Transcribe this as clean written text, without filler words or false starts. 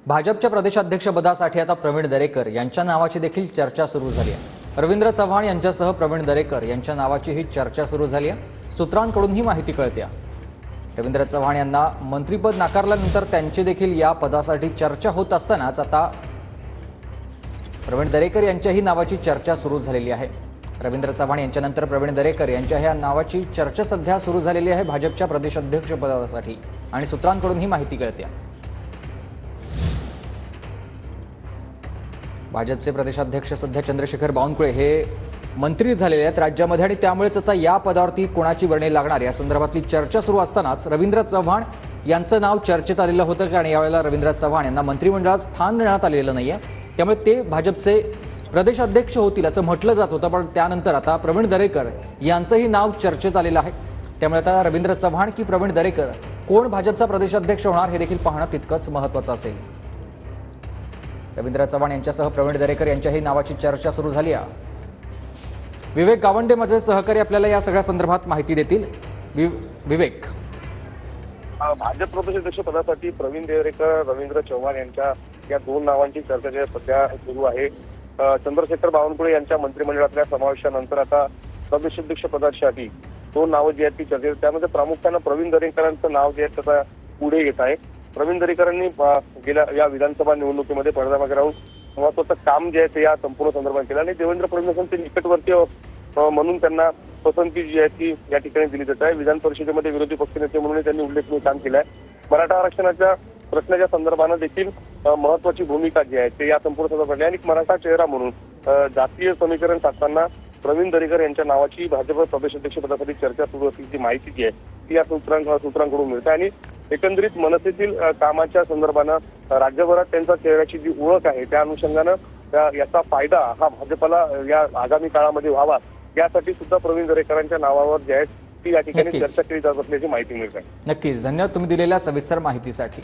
भाजपच्या प्रदेशाध्यक्षपदासाठी आता प्रवीण दरेकर यांच्या नावाची देखील चर्चा सुरू झाली आहे। रवींद्र चव्हाण यांच्यासह प्रवीण दरेकर यांच्या नावाची ही चर्चा सुरू झाली आहे। सूत्रांकडून ही माहिती कळते आहे। रवींद्र चव्हाण यांना मंत्रिपद नाकारल्यानंतर त्यांची देखील या पदासाठी चर्चा होत असतानाच आता प्रवीण दरेकर यांच्याही नावाची चर्चा सुरू झालेली आहे। रवींद्र चव्हाण यांच्यानंतर प्रवीण दरेकर यांच्या ह्या नावाची चर्चा सध्या सुरू झालेली आहे भाजपच्या प्रदेशाध्यक्षपदासाठी आणि सूत्रांकडून ही माहिती कळते आहे। भाजपचे प्रदेशाध्यक्ष सध्या चंद्रशेखर बावनकुळे हे मंत्री झालेले आहेत राज्यामध्ये आणि त्यामुळेच आता या पदावरती कोणाची वर्णी लागणार या संदर्भातली चर्चा सुरू असतानाच रवींद्र चव्हाण यांचं नाव चर्चेत आलेलं होतं आणि यावेळेला रवींद्र चव्हाण यांना मंत्रिमंडळात स्थान देण्यात आलेलं नाहीये, त्यामुळे ते भाजपचे प्रदेशाध्यक्ष होतील असं म्हटलं जात होतं। पण त्यानंतर आता प्रवीण दरेकर यांचंही नाव चर्चेत आलेलं आहे। त्यामुळे आता रवींद्र चव्हाण की प्रवीण दरेकर कोण भाजपचा प्रदेशाध्यक्ष होणार हे देखील पाहणं तितकंच महत्त्वाचं असेल। रवींद्र चव्हाण यांच्यासह प्रवीण दरेकर यांच्याही नावाची चर्चा सुरू झाली आहे। विवेक गावंडे माझे सहकारी आपल्याला या सगळ्या संदर्भात माहिती देतील। विवेक, भाजप प्रदेशाध्यक्ष पदासाठी प्रवीण दरेकर, रवींद्र चव्हाण यांच्या या दोन नावांची चर्चा सध्या सुरू आहे। चंद्रशेखर बावनकुळे यांच्या मंत्रिमंडळातल्या समावेशानंतर आता प्रदेशाध्यक्ष पदासाठी दोन नावं जी आहेत ती चर्चेत, त्यामध्ये प्रामुख्यानं प्रवीण दरेकरांचं नाव जे आहे त्याचा पुढे येत आहे। प्रवीण दरेकरांनी गेल्या या विधानसभा निवडणुकीमध्ये पडद्यामागे राहून महत्वाचं काम जे आहे ते या संपूर्ण संदर्भात केलं आणि देवेंद्र फडणवीस यांचे निकटवर्तीय म्हणून त्यांना पसंती जी आहे ती या ठिकाणी दिली जात आहे। विधान परिषदेमध्ये विरोधी पक्षनेते म्हणून त्यांनी उल्लेखनीय काम केलं आहे। मराठा आरक्षणाच्या प्रश्नाच्या संदर्भानं देखील महत्वाची भूमिका जी आहे ते या संपूर्ण संदर्भात आणि मराठा चेहरा म्हणून जातीय समीकरण साधताना प्रवीण दरेकर यांच्या नावाची भाजप प्रदेशाध्यक्ष पदासाठी चर्चा सुरू असल्याची माहिती जी आहे ती या सूत्रांकडून मिळते आणि एकंदरीत मनसेतील कामाच्या संदर्भानं राज्यभरात त्यांच्या चेहऱ्याची जी ओळख आहे त्या अनुषंगानं याचा फायदा हा भाजपला या आगामी काळामध्ये व्हावा यासाठी सुद्धा प्रवीण दरेकरांच्या नावावर जे आहे ती या ठिकाणी चर्चा केली जात असल्याची माहिती मिळते। नक्कीच, धन्यवाद तुम्ही दिलेल्या सविस्तर माहितीसाठी।